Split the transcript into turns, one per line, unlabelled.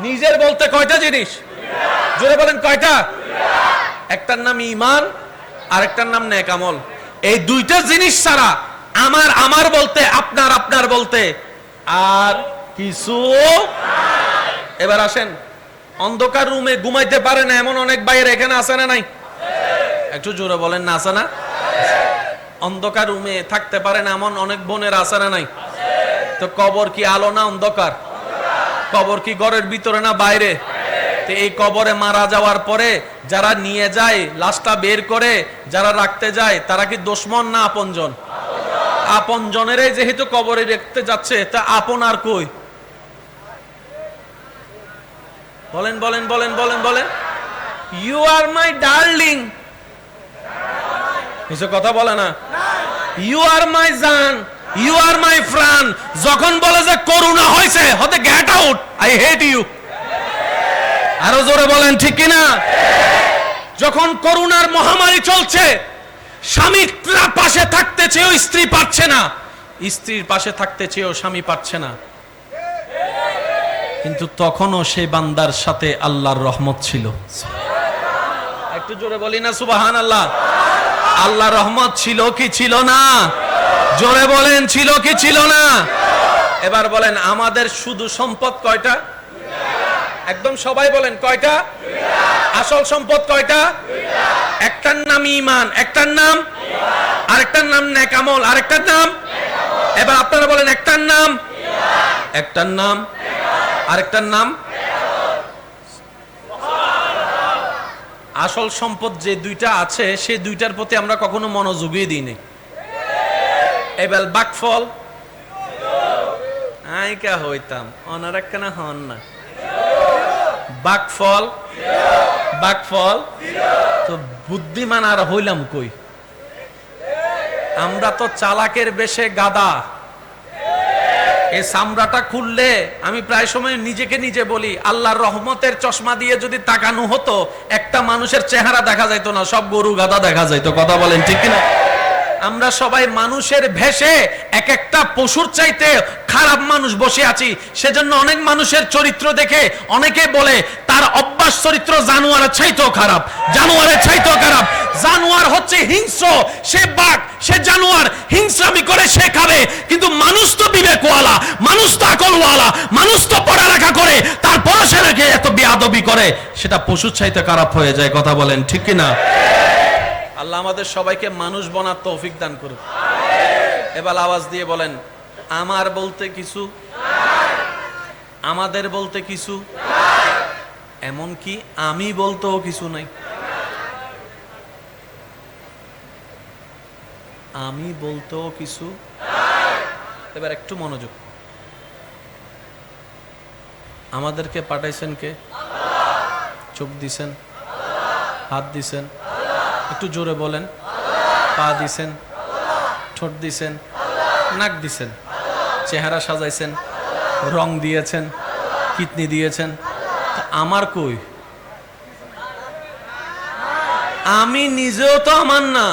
নিজের বলতে কয়টা জিনিস? জোরে বলেন কয়টা? একটার নাম ঈমান, আরেকটার নাম নেক আমল। এই দুইটা জিনিস ছাড়া আমার আমার বলতে, আপনার আপনার বলতে আর কিছু। এবার আসেন, অন্ধকার রুমে ঘুমাইতে পারে না এমন অনেক বাইরে এখানে আছে না নাই? একটু জোরে বলেন না, আছে না? অন্ধকার রুমে থাকতে পারে না এমন অনেক বোনের আছে না নাই? তো কবর কি আলো না অন্ধকার? কবর কি ঘরের ভিতরে না বাইরে? তো এই কবরে মারা যাওয়ার পরে যারা নিয়ে যায় লাশটা বের করে, যারা রাখতে যায় তারা কি দুশমন না আপনজন? আপনজনেরই যেহেতু কবরে রাখতে যাচ্ছে, তা আপন আর কই? বলেন বলেন বলেন বলেন বলেন। ইউ আর মাই ডার্লিং, কিছু কথা বলে না। ইউ আর মাই জান, ইউ আর মাই ফ্রেন্ড। যখন বলে যে করোনা হয়েছে, হতে get out, I hate you. আরো জোরে বলেন ঠিক কিনা? যখন করোনার মহামারী চলছে, স্বামীর পাশে থাকতে চেয়েও স্ত্রী পারছে না, স্ত্রীর পাশে থাকতে চেয়েও স্বামী পারছে না, কিন্তু তখনও সেই বান্দার সাথে আল্লাহর রহমত ছিল। একটু জোরে বলি না সুবহানাল্লাহ। আল্লাহর রহমত ছিল কি ছিল না? জোরে বলেন, ছিল কি ছিল না? এবার বলেন, আমাদের শুধু সম্পদ কয়টা? একদম সবাই বলেন কয়টা? আসল সম্পদ কয়টা? একটার নাম ঈমান, একটার নাম, আরেকটার নাম নেক আমল, আরেকটার নাম। এবার আপনারা বলেন, একটার নাম, একটার নাম, আরেকটার নাম। আসল সম্পদ যে দুইটা আছে, সেই দুইটার প্রতি আমরা কখনো মনোযোগই দিই নাই। এবার বাকফল আইকা হইতাম, অনার একখানা হন না। বাকফল, বাকফল তো বুদ্ধিমান আর হইলাম কই? আমরা তো চালাকের বেশে গাদা। এই চামড়াটা খুললে আমি প্রায় সময় নিজেকে নিজে বলি, আল্লাহর রহমতের চশমা দিয়ে যদি তাকানো হতো, একটা মানুষের চেহারা দেখা যাইতো না, সব গরু গাদা দেখা যাইতো। কথা বলেন ঠিক কিনা? আমরা সবাই মানুষের ভেষে এক একটা পশুর চাইতে খারাপ মানুষ বসে আছি। সেজন্য অনেক মানুষের চরিত্র দেখে অনেকে বলে তার অভ্যাস চরিত্র জানোয়ারের চাইতেও খারাপ, জানোয়ারের চাইতেও খারাপ। জানোয়ার হচ্ছে হিংস্র, সে বাঘ, সে জানোয়ার, হিংস্রামি করে সে খাবে, কিন্তু মানুষ তো বিবেকওয়ালা, মানুষ তো আকলওয়ালা, মানুষ তো পড়ালেখা করে, তারপরও সে নাকি এত বেয়াদবি করে, সেটা পশুর চাইতে খারাপ হয়ে যায়। কথা বলেন ঠিক কিনা? আল্লাহ আমাদের সবাইকে মানুষ বনার তৌফিক দান করুন। এবার আওয়াজ দিয়ে বলেন, আমার বলতে কিছু, আমাদের বলতে কিছু, এমনকি আমি বলতেও কিছু নাই। আমি বলতেও কিছু। এবার একটু মনোযোগ। আমাদেরকে পাঠাইছেন কে? চোখ দিছেন, হাত দিছেন, একটু জোরে বলেন। পা দিছেন, ঠোঁট দিছেন, নাক দিছেন, চেহারা সাজাইছেন, রং দিয়েছেন, কিডনি দিয়েছেন। আমার কই? আমি নিজেও তো আমার না।